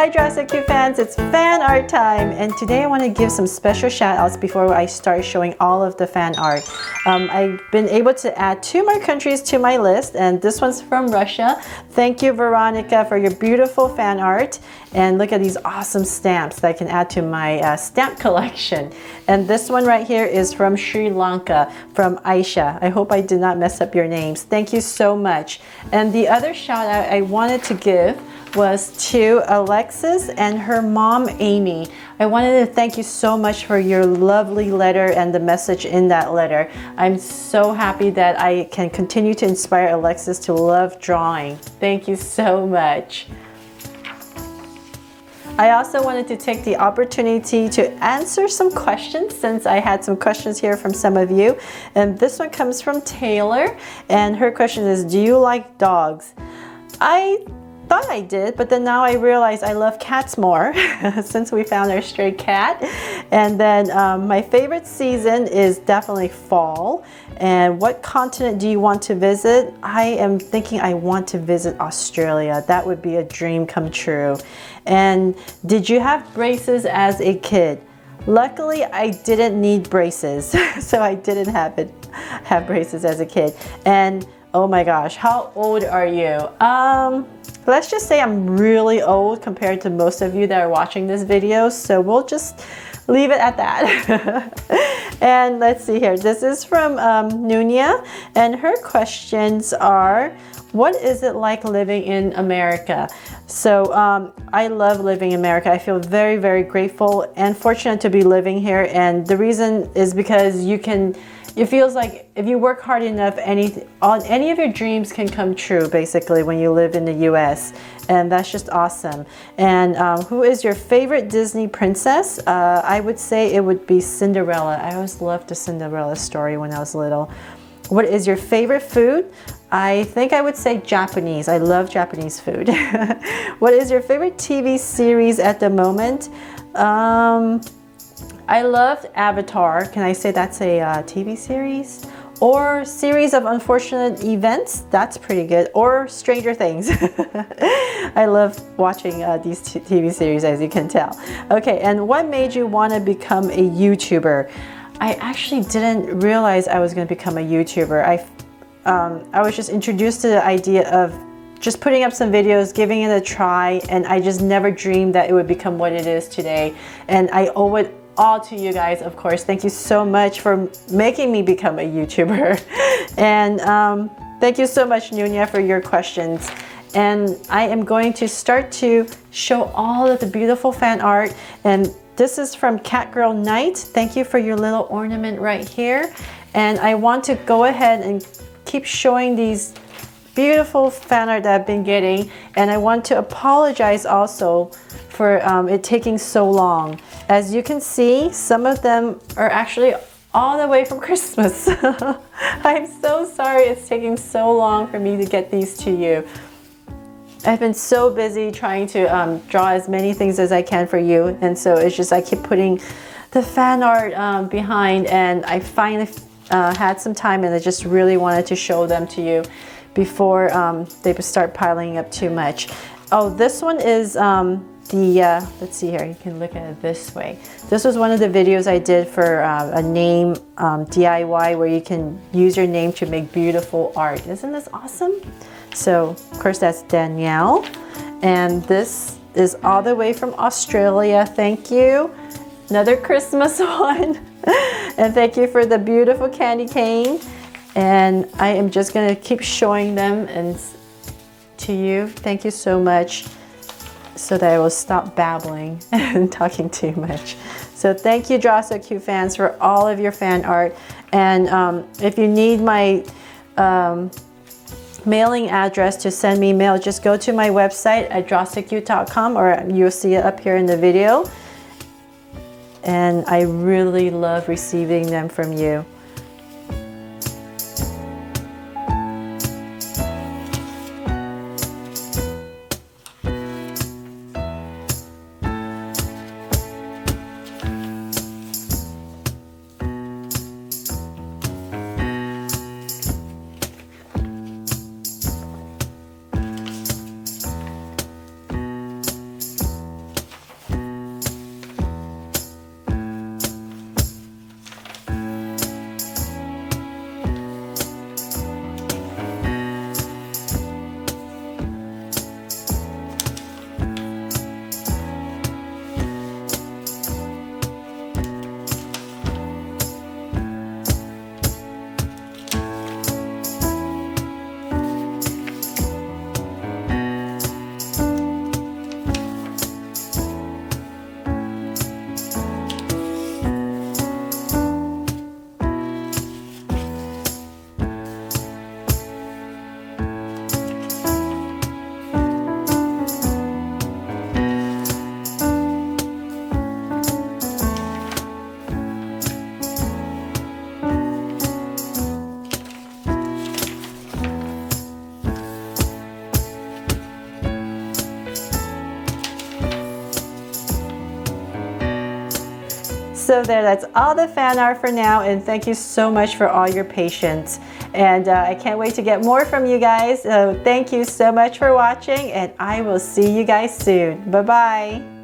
Hi Jurassic Cube fans, it's fan art time, and today I want to give some special shout outs before I start showing all of the fan art. I've been able to add 2 more countries to my list, and this one's from Russia. Thank you Veronica for your beautiful fan art, and look at these awesome stamps that I can add to my stamp collection. And this one right here is from Sri Lanka, from Aisha. I hope I did not mess up your names. Thank you so much. And the other shout out I wanted to give was to Alexis and her mom Amy. I wanted to thank you so much for your lovely letter and the message in that letter. I'm so happy that I can continue to inspire Alexis to love drawing. Thank you so much. I also wanted to take the opportunity to answer some questions, since I had some questions here from some of you. And this one comes from Taylor, and her question is, do you like dogs? I thought I did, but then now I realize I love cats more since we found our stray cat. And then my favorite season is definitely fall. And what continent do you want to visit? I am thinking I want to visit Australia. That would be a dream come true. And did you have braces as a kid? Luckily, I didn't need braces, so I didn't have braces as a kid. And oh my gosh, how old are you? Let's just say I'm really old compared to most of you that are watching this video, so we'll just leave it at that. And let's see here. This is from Nunia, and her questions are, what is it like living in America? So I love living in America. I feel very, very grateful and fortunate to be living here. And the reason is because it feels like if you work hard enough, any of your dreams can come true, basically, when you live in the US. And that's just awesome. And who is your favorite Disney princess? I would say it would be Cinderella. I always loved the Cinderella story when I was little. What is your favorite food? I think I would say Japanese. I love Japanese food. What is your favorite TV series at the moment? I loved Avatar. Can I say that's a TV series? Or Series of Unfortunate Events? That's pretty good. Or Stranger Things. I love watching these TV series, as you can tell. Okay, and what made you want to become a YouTuber? I actually didn't realize I was going to become a YouTuber. I was just introduced to the idea of just putting up some videos, giving it a try, and I just never dreamed that it would become what it is today. And I owe it all to you guys, of course. Thank you so much for making me become a YouTuber. And thank you so much, Nunia, for your questions. And I am going to start to show all of the beautiful fan art. And this is from Catgirl Knight. Thank you for your little ornament right here. And I want to go ahead and keep showing these beautiful fan art that I've been getting. And I want to apologize also for it taking so long. As you can see, some of them are actually all the way from Christmas. I'm so sorry it's taking so long for me to get these to you. I've been so busy trying to draw as many things as I can for you, and so it's just I keep putting the fan art behind, and I finally had some time, and I just really wanted to show them to you before they start piling up too much. Oh, this one is let's see here, you can look at it this way. This was one of the videos I did for a name DIY, where you can use your name to make beautiful art. Isn't this awesome? So, of course, that's Danielle. And this is all the way from Australia. Thank you. Another Christmas one. And thank you for the beautiful candy cane. And I am just going to keep showing them and to you. Thank you so much, so that I will stop babbling and talking too much. So thank you, Draw So Cute fans, for all of your fan art. And if you need my mailing address to send me mail, just go to my website at drawsocute.com, or you'll see it up here in the video. And I really love receiving them from you. So there, that's all the fan art for now, and thank you so much for all your patience. And I can't wait to get more from you guys. Thank you so much for watching, and I will see you guys soon. Bye-bye.